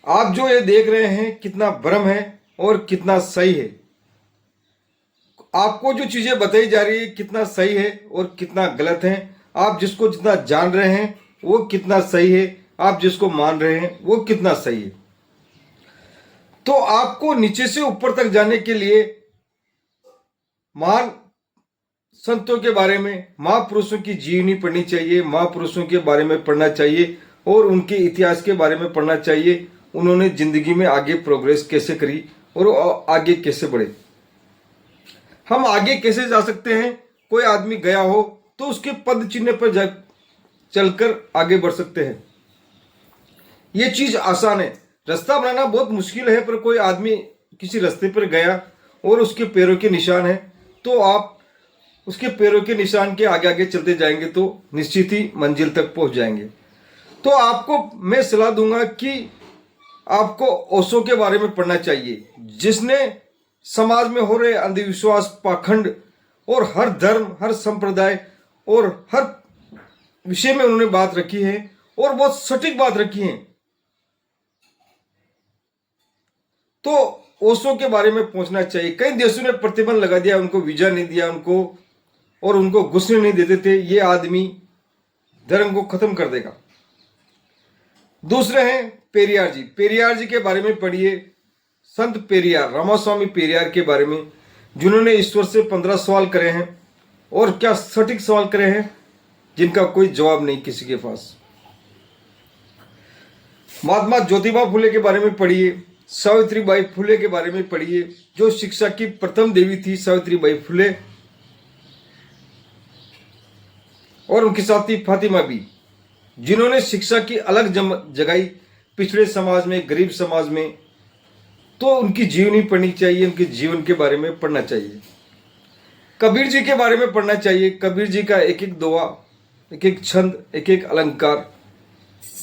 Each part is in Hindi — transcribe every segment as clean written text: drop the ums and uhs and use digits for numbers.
आप जो ये देख रहे हैं कितना भ्रम है और कितना सही है। आपको जो चीजें बताई जा रही है कितना सही है और कितना गलत है। आप जिसको जितना जान रहे हैं वो कितना सही है, आप जिसको मान रहे हैं वो कितना सही है। तो आपको नीचे से ऊपर तक जाने के लिए महान संतों के बारे में, महापुरुषों की जीवनी पढ़नी चाहिए, महापुरुषों के बारे में पढ़ना चाहिए और उनके इतिहास के बारे में पढ़ना चाहिए। उन्होंने जिंदगी में आगे प्रोग्रेस कैसे करी और आगे कैसे बढ़े। हम आगे कैसे जा सकते हैं? कोई आदमी गया हो तो उसके पद चिन्ह पर चलकर आगे बढ़ सकते हैं। ये चीज आसान है। रास्ता बनाना बहुत मुश्किल है, पर कोई आदमी किसी रास्ते पर गया और उसके पैरों के निशान है तो आप उसके पैरों के निशान के आगे आगे चलते जाएंगे तो निश्चित ही मंजिल तक पहुंच जाएंगे। तो आपको मैं सलाह दूंगा कि आपको ओशो के बारे में पढ़ना चाहिए, जिसने समाज में हो रहे अंधविश्वास, पाखंड और हर धर्म, हर संप्रदाय और हर विषय में उन्होंने बात रखी है और बहुत सटीक बात रखी है। तो ओशो के बारे में पहुंचना चाहिए। कई देशों ने प्रतिबंध लगा दिया, उनको वीजा नहीं दिया उनको, और उनको घुसने नहीं देते थे। ये आदमी धर्म को खत्म कर देगा। दूसरे हैं पेरियार जी। पेरियार जी के बारे में पढ़िए। संत पेरियार, रामास्वामी पेरियार के बारे में, जिन्होंने ईश्वर से 15 सवाल करे हैं और क्या सटीक सवाल करे हैं जिनका कोई जवाब नहीं किसी के पास। महात्मा ज्योतिबा फुले के बारे में पढ़िए। सावित्रीबाई फुले के बारे में पढ़िए, जो शिक्षा की प्रथम देवी थी सावित्रीबाई फुले, और उनकी साथी फातिमा भी, जिन्होंने शिक्षा की अलग जगाई पिछड़े समाज में, गरीब समाज में। तो उनकी जीवनी पढ़नी चाहिए, उनके जीवन के बारे में पढ़ना चाहिए। कबीर जी के बारे में पढ़ना चाहिए। कबीर जी का एक एक दोहा, एक एक छंद, एक एक अलंकार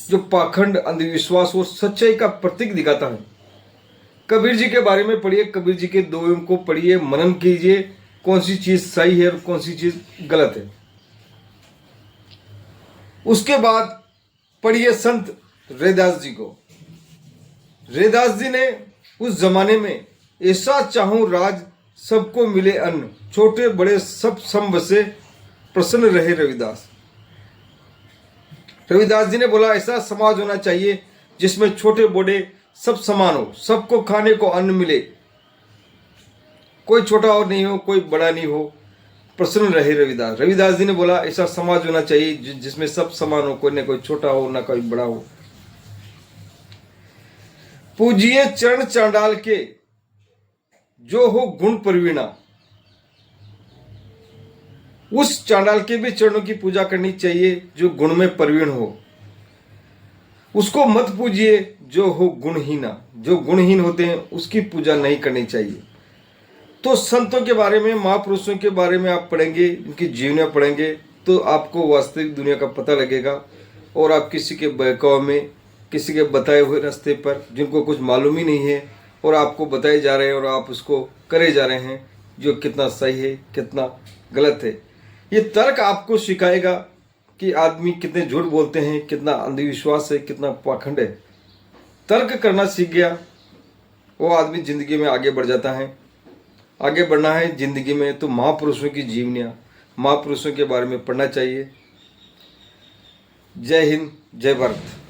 जो पाखंड, अंधविश्वास और सच्चाई का प्रतीक दिखाता है। कबीर जी के बारे में पढ़िए, कबीर जी के दोहों को पढ़िए, मनन कीजिए कौन सी चीज सही है और कौन सी चीज गलत है। उसके बाद पढ़िए संत रैदास जी को। रैदास जी ने उस जमाने में ऐसा चाहूं राज सबको मिले अन्न, छोटे बड़े सब सम बसे प्रसन्न रहे रविदास। रविदास जी ने बोला ऐसा समाज होना चाहिए जिसमें छोटे बड़े सब समान हो, सबको खाने को अन्न मिले, कोई छोटा और नहीं हो, कोई बड़ा नहीं हो, प्रसन्न रहे रविदास। रविदास जी ने बोला ऐसा समाज होना चाहिए जिसमें सब समान हो, कोई ना कोई छोटा हो ना कोई बड़ा हो। पूजिए चरण चांडाल के जो हो गुण प्रवीणा। उस चांडाल के भी चरणों की पूजा करनी चाहिए जो गुण में प्रवीण हो। उसको मत पूजिए जो हो गुणहीना। जो गुणहीन होते हैं उसकी पूजा नहीं करनी चाहिए। तो संतों के बारे में, महापुरुषों के बारे में आप पढ़ेंगे, उनकी जीवनी पढ़ेंगे तो आपको वास्तविक दुनिया का पता लगेगा। और आप किसी के बहकाव में, किसी के बताए हुए रास्ते पर, जिनको कुछ मालूम ही नहीं है और आपको बताए जा रहे हैं और आप उसको करे जा रहे हैं, जो कितना सही है कितना गलत है। ये तर्क आपको सिखाएगा कि आदमी कितने झूठ बोलते हैं, कितना अंधविश्वास है, कितना पाखंड है। तर्क करना सीख गया वो आदमी जिंदगी में आगे बढ़ जाता है। आगे बढ़ना है जिंदगी में तो महापुरुषों की जीवनियां, महापुरुषों के बारे में पढ़ना चाहिए। जय हिंद, जय भारत।